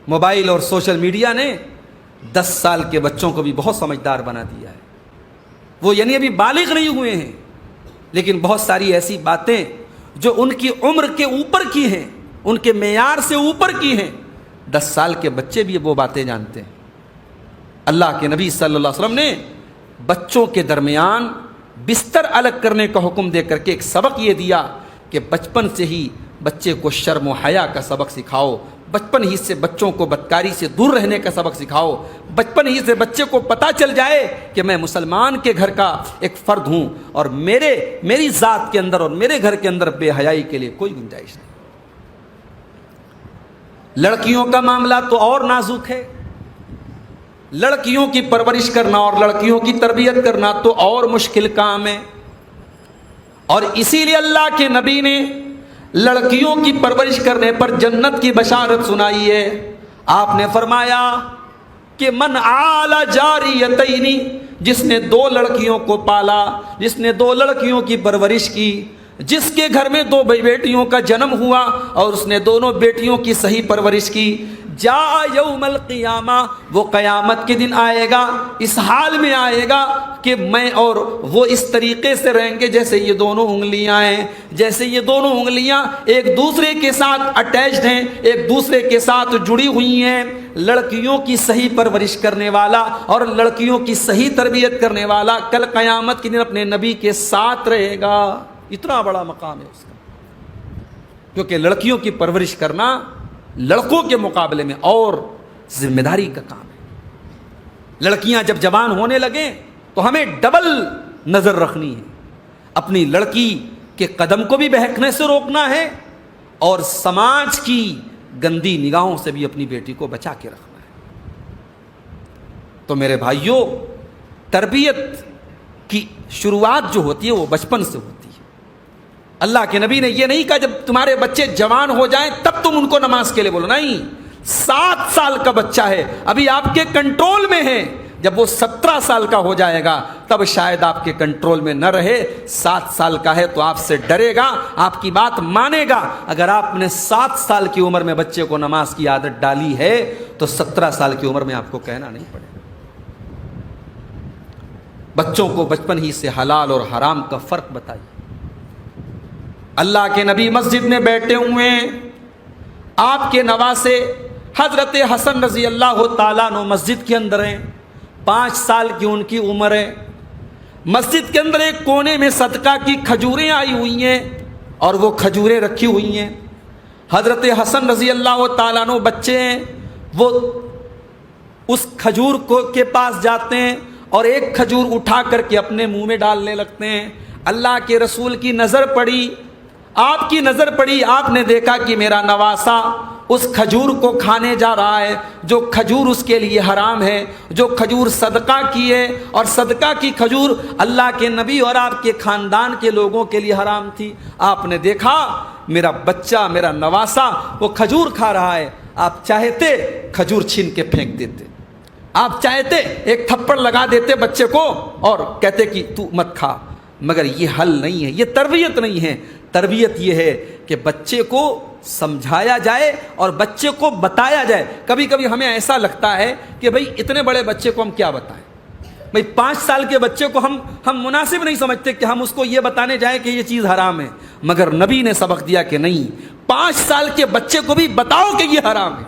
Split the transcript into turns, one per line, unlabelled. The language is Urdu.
موبائل اور سوشل میڈیا نے 10 سال کے بچوں کو بھی بہت سمجھدار بنا دیا ہے. وہ یعنی ابھی بالغ نہیں ہوئے ہیں، لیکن بہت ساری ایسی باتیں جو ان کی عمر کے اوپر کی ہیں، ان کے معیار سے اوپر کی ہیں، 10 سال کے بچے بھی وہ باتیں جانتے ہیں. اللہ کے نبی صلی اللہ علیہ وسلم نے بچوں کے درمیان بستر الگ کرنے کا حکم دے کر کے ایک سبق یہ دیا کہ بچپن سے ہی بچے کو شرم و حیا کا سبق سکھاؤ، بچپن ہی سے بچوں کو بدکاری سے دور رہنے کا سبق سکھاؤ، بچپن ہی سے بچے کو پتہ چل جائے کہ میں مسلمان کے گھر کا ایک فرد ہوں اور میری ذات کے اندر اور میرے گھر کے اندر بے حیائی کے لیے کوئی گنجائش نہیں. لڑکیوں کا معاملہ تو اور نازک ہے. لڑکیوں کی پرورش کرنا اور لڑکیوں کی تربیت کرنا تو اور مشکل کام ہے. اور اسی لیے اللہ کے نبی نے لڑکیوں کی پرورش کرنے پر جنت کی بشارت سنائی ہے. آپ نے فرمایا کہ من آل جاریتین، جس نے 2 لڑکیوں کو پالا، جس نے 2 لڑکیوں کی پرورش کی، جس کے گھر میں 2 بیٹیوں کا جنم ہوا اور اس نے دونوں بیٹیوں کی صحیح پرورش کی، جا یوم القیامہ، وہ قیامت کے دن آئے گا، اس حال میں آئے گا کہ میں اور وہ اس طریقے سے رہیں گے جیسے یہ دونوں انگلیاں ہیں، جیسے یہ دونوں انگلیاں ایک دوسرے کے ساتھ اٹیچڈ ہیں، ایک دوسرے کے ساتھ جڑی ہوئی ہیں. لڑکیوں کی صحیح پرورش کرنے والا اور لڑکیوں کی صحیح تربیت کرنے والا کل قیامت کے دن اپنے نبی کے ساتھ رہے گا. اتنا بڑا مقام ہے اس کا، کیونکہ لڑکیوں کی پرورش کرنا لڑکوں کے مقابلے میں اور ذمہ داری کا کام ہے. لڑکیاں جب جوان ہونے لگیں تو ہمیں ڈبل نظر رکھنی ہے. اپنی لڑکی کے قدم کو بھی بہکنے سے روکنا ہے اور سماج کی گندی نگاہوں سے بھی اپنی بیٹی کو بچا کے رکھنا ہے. تو میرے بھائیوں، تربیت کی شروعات جو ہوتی ہے وہ بچپن سے ہوتی ہے. اللہ کے نبی نے یہ نہیں کہا جب تمہارے بچے جوان ہو جائیں تب تم ان کو نماز کے لیے بولو، نہیں. 7 سال کا بچہ ہے، ابھی آپ کے کنٹرول میں ہے. جب وہ 17 سال کا ہو جائے گا تب شاید آپ کے کنٹرول میں نہ رہے. 7 سال کا ہے تو آپ سے ڈرے گا، آپ کی بات مانے گا. اگر آپ نے 7 سال کی عمر میں بچے کو نماز کی عادت ڈالی ہے تو 17 سال کی عمر میں آپ کو کہنا نہیں پڑے گا. بچوں کو بچپن ہی سے حلال اور حرام کا فرق بتائیے. اللہ کے نبی مسجد میں بیٹھے ہوئے ہیں، آپ کے نواسے حضرت حسن رضی اللہ تعالیٰ عنہ مسجد کے اندر ہیں. 5 سال کی ان کی عمر ہے. مسجد کے اندر ایک کونے میں صدقہ کی کھجوریں آئی ہوئی ہیں اور وہ کھجوریں رکھی ہوئی ہیں. حضرت حسن رضی اللہ تعالیٰ عنہ بچے ہیں، وہ اس کھجور کے پاس جاتے ہیں اور ایک کھجور اٹھا کر کے اپنے منہ میں ڈالنے لگتے ہیں. اللہ کے رسول کی نظر پڑی، آپ کی نظر پڑی، آپ نے دیکھا کہ میرا نواسا اس کھجور کو کھانے جا رہا ہے جو کھجور اس کے لیے حرام ہے، جو کھجور صدقہ کی ہے، اور صدقہ کی کھجور اللہ کے نبی اور آپ کے خاندان کے لوگوں کے لیے حرام تھی. آپ نے دیکھا میرا بچہ، میرا نواسا وہ کھجور کھا رہا ہے. آپ چاہتے کھجور چھین کے پھینک دیتے، آپ چاہتے ایک تھپڑ لگا دیتے بچے کو اور کہتے کہ تو مت کھا. مگر یہ حل نہیں ہے، یہ تربیت نہیں ہے. تربیت یہ ہے کہ بچے کو سمجھایا جائے اور بچے کو بتایا جائے. کبھی کبھی ہمیں ایسا لگتا ہے کہ بھئی اتنے بڑے بچے کو ہم کیا بتائیں. بھئی 5 سال کے بچے کو ہم مناسب نہیں سمجھتے کہ ہم اس کو یہ بتانے جائیں کہ یہ چیز حرام ہے. مگر نبی نے سبق دیا کہ نہیں، 5 سال کے بچے کو بھی بتاؤ کہ یہ حرام ہے.